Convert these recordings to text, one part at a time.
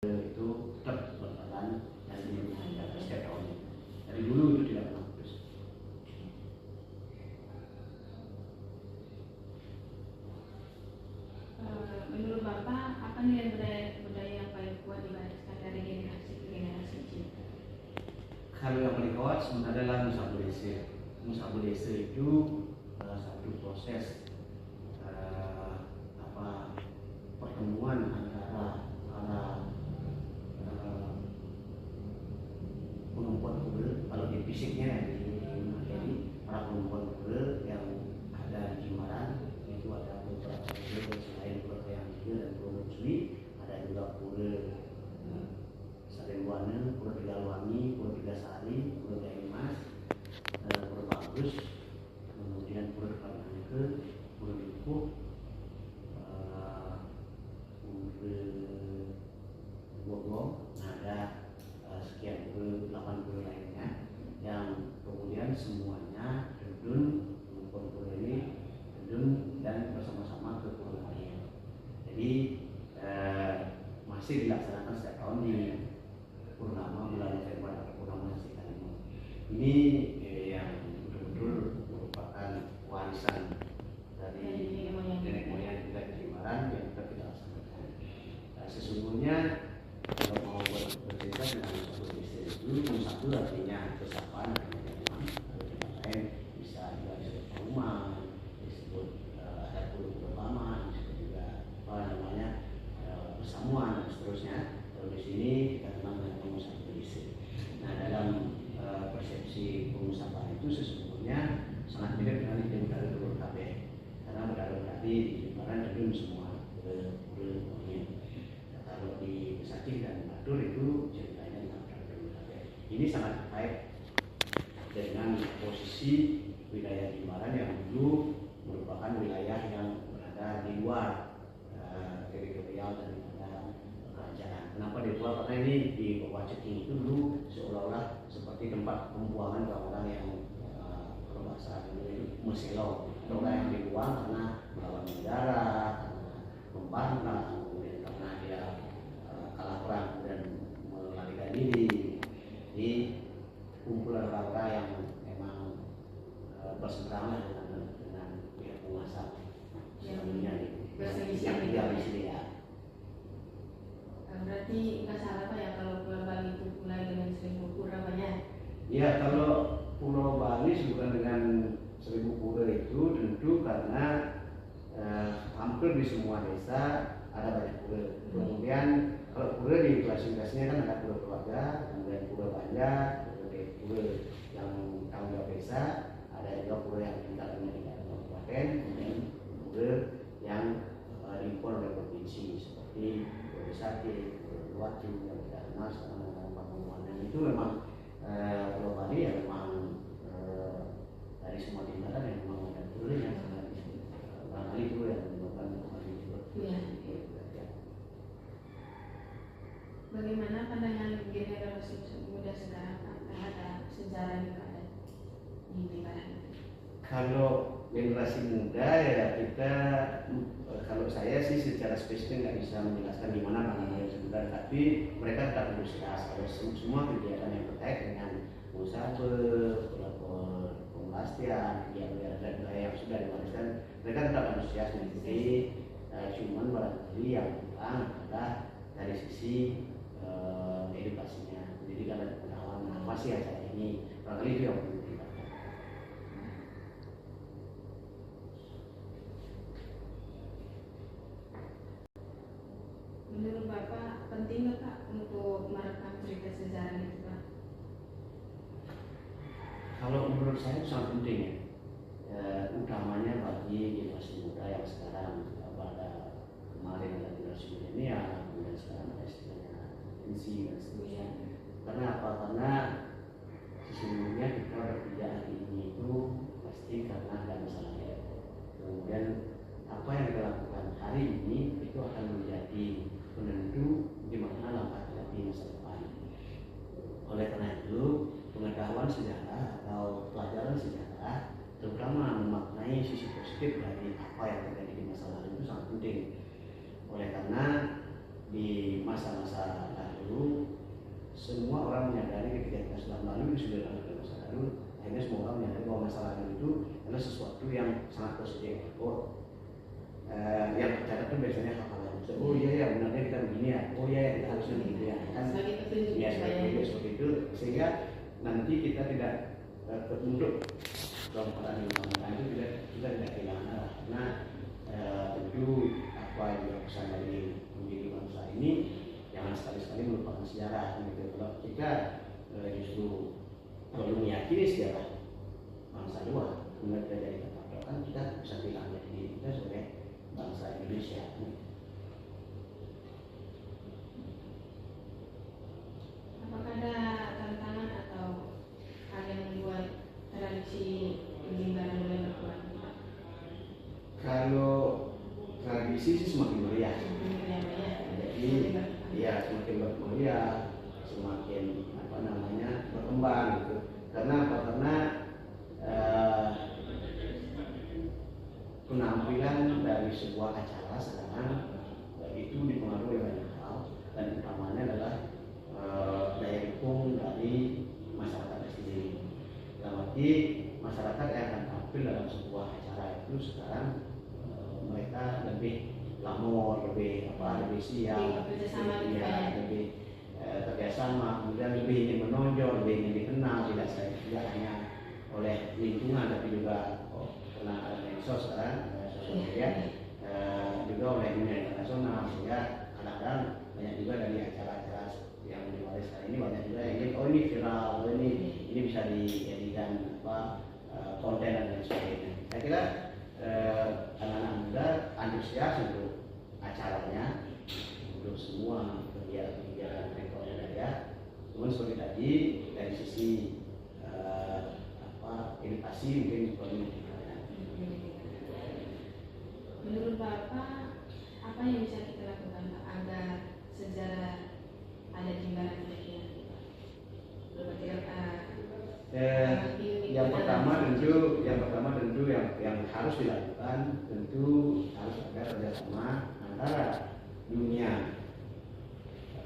itu tetap berjalan dan menjaga setiap tahunnya. Dari dulu itu tidak pernah putus. Menurut Bapak, apa nilai budaya yang paling kuat diwariskan dari generasi ke generasi? Kalau yang paling kuat sebenarnya adalah Musa Budesa. Musa Budesa itu satu proses pertemuan antara para pengumpul pura. Kalau di fisiknya jadi para pengumpul pura yang ada di Jimbaran itu ada beberapa pura selain pura yang dan pura Musli, ada juga pura Salembuana, pura Tegalwangi, pura Tegasari, pura Gaimas, pura Bagus, kemudian pura Kalangke, pura Dukuh, Bogor, ada sekian 80 lainnya yang kemudian semuanya terjun pura ini terjun dan bersama-sama ke pura lain. Jadi masih dilaksanakan setiap tahun di purnama bulan November atau purnama nasi kalimun. Ini yang betul-betul merupakan warisan dari nenek moyang kita di Jimbaran yang kita laksanakan. Sesungguhnya kalau mau bercerita dengan satu istri itu satu artinya kesapaan artinya memang yang lain bisa juga disebut rumah, disebut ada pura lama, disebut juga apa namanya persamuan dan seterusnya. Kalau di sini kita kenal dengan pengusaha istri. Nah dalam persepsi pengusaha itu sesungguhnya sangat mirip dengan yang berada di KB karena berada berarti di Jimbaran terjun semua pura-pura. Kalau di Besakih dan Batur itu ceritanya tentang KB. Ini sangat terkait dengan posisi wilayah Jimbaran yang dulu merupakan wilayah yang berada di luar teritorial daripada kerajaan. Kenapa di luar? Karena ini di bawah Ceking itu dulu seolah-olah seperti tempat pembuangan orang-orang yang kalau bahasa itu meselo, orang yang di luar karena melawan negara, karena membantah, kemudian karena dia kalah perang dan melarikan diri. Jadi kumpulan orang-orang yang memang berseberangan dengan pihak penguasa sebelumnya yang tinggal di sini ya. Berarti nggak salah Pak ya kalau Pulau Bali itu mulai dengan 1000 pura banyak? Ya kalau Pulau Bali bukan dengan 1000 pura itu tentu karena hampir di semua desa ada banyak pura. Kemudian kalau pura di klasifikasinya kan ada pura keluarga, kemudian pura banja, kemudian pura yang tanggung jawab desa, ada juga pura yang tingkatnya di kabupaten, kemudian pura yang diimpor oleh provinsi seperti Pura Besakih, Pura Uluwatu yang kita kenal sekarang dengan Pamuan. Dan itu memang Pulau Bali ya memang dari semua tingkatan yang memang ada pura yang sangat barangkali itu yang menyebabkan kemarin juga. Bagaimana pandangan generasi muda sekarang terhadap sejarah yang ada di Jimbaran? Kalau generasi muda ya kita, kalau saya sih secara spesifik nggak bisa menjelaskan di mana pandangan sebentar, tapi mereka tetap antusias kalau semua kegiatan yang terkait dengan musabel, pemelastian, kegiatan yang sudah diwariskan, mereka tetap antusias mengikuti. Cuman barangkali yang kurang adalah dari sisi edukasinya. Jadi kalau ada pengalaman apa sih acara ini, barangkali itu yang perlu ditingkatkan. Menurut Bapak penting nggak Pak untuk merekam cerita sejarah itu Pak? Kalau menurut saya itu sangat penting ya, utamanya bagi generasi muda yang sekarang pada kemarin ada generasi milenial, kemudian sekarang ada istilahnya Gen Z dan seterusnya. Karena apa? Karena sesungguhnya kita bekerja hari ini itu pasti karena ada masalah ya. Kemudian apa yang kita lakukan hari ini itu akan menjadi penentu di mana langkah kita di masa depan. Oleh karena itu pengetahuan sejarah atau pelajaran sejarah terutama memaknai sisi positif dari apa yang terjadi di masa lalu itu sangat penting. Oleh karena di masa-masa lalu semua orang menyadari ketika kita sudah melalui sudah dalam masa lalu, akhirnya semua orang menyadari bahwa masa lalu itu adalah sesuatu yang sangat positif. Yang tercatat itu biasanya hal-hal yang oh iya ya benarnya kita begini ya, oh iya ya kita harusnya begini ya, kan ya seperti itu, sehingga nanti kita tidak terbentuk dalam keadaan itu kita tidak kehilangan arah. Karena tentu apa yang dilakukan dari menjadi bangsa ini jangan sekali-sekali melupakan sejarah gitu. Kalau kita justru perlu meyakini sejarah bangsa luar, kemudian kita jadi patokan, kita bisa bilang jadi kita sebagai bangsa Indonesia. Apakah ada tantangan atau hal yang membuat tradisi pengibaran mulai berkurang? Kalau tradisi sih semakin meriah. Jadi ya semakin bermeriah, semakin berkembang gitu. Karena apa? Karena penampilan dari sebuah acara sekarang itu dipengaruhi banyak hal, dan utamanya adalah daya dukung dari masyarakat sendiri. Dalam arti masyarakat yang akan tampil dalam sebuah acara itu sekarang mereka lebih glamor, lebih siap, lebih kerjasama, kemudian lebih ingin menonjol, lebih ingin dikenal, tidak hanya oleh lingkungan tapi juga karena ada medsos sekarang, sosial media, juga oleh dunia internasional, sehingga kadang-kadang banyak juga dari acara-acara yang diwariskan ini banyak juga yang ingin ini viral, ini bisa dijadikan konten dan lain sebagainya. Saya kira anak-anak muda antusias untuk acaranya, untuk semua kegiatan rekor budaya. Namun seperti tadi dari sisi edukasi mungkin perlu. Menurut Bapak, apa yang bisa kita lakukan Pak agar sejarah ada Jimbaran kira-kira? Yang pertama tentu yang harus dilakukan tentu harus ada kerjasama antara dunia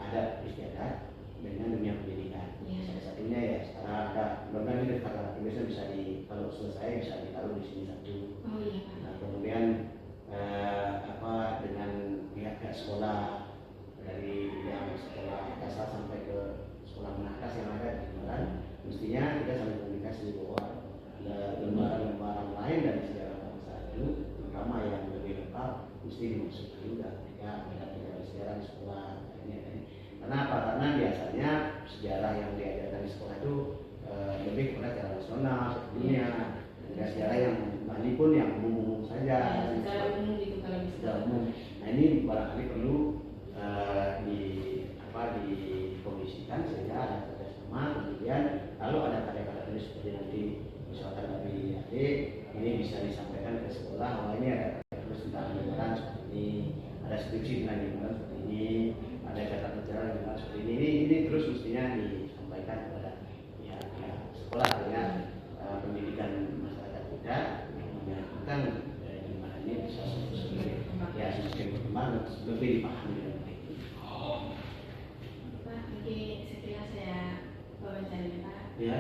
adat istiadat dengan dunia pendidikan. Salah satunya ya sekarang ada mudah-mudahan ini kata biasanya bisa kalau selesai bisa ditaruh di sini satu. Nah, kemudian dengan pihak sekolah dari yang sekolah dasar sampai ke sekolah menengah yang ada di Jimbaran, mestinya kita saling komunikasi bahwa lembaran-lembaran lain dari sejarah bangsa itu, terutama yang lebih lengkap, mesti dimasukkan juga ketika mereka belajar sejarah di sekolah. Karena apa? Karena biasanya sejarah yang diajarkan di sekolah itu lebih kepada sejarah nasional, dunia, dan sejarah yang ini pun yang umum saja. Secara umum gitu kalau bisa. Nah ini barangkali perlu dikondisikan sehingga ada kerjasama. Kemudian kalau ada kata-kata tulis seperti nanti misalkan dari adik ini bisa disampaikan ke sekolah bahwa ini ada tulis tentang Jimbaran seperti ini, ada skripsi tentang Jimbaran seperti ini, ada catatan sejarah Jimbaran seperti ini terus mestinya disampaikan kepada pihak sekolah dengan pendidikan masyarakat kita menyatakan Jimbaran ini bisa semakin berkembang lebih dipahami dengan baik. Pak, mungkin sekilas saya wawancara Pak. Ya.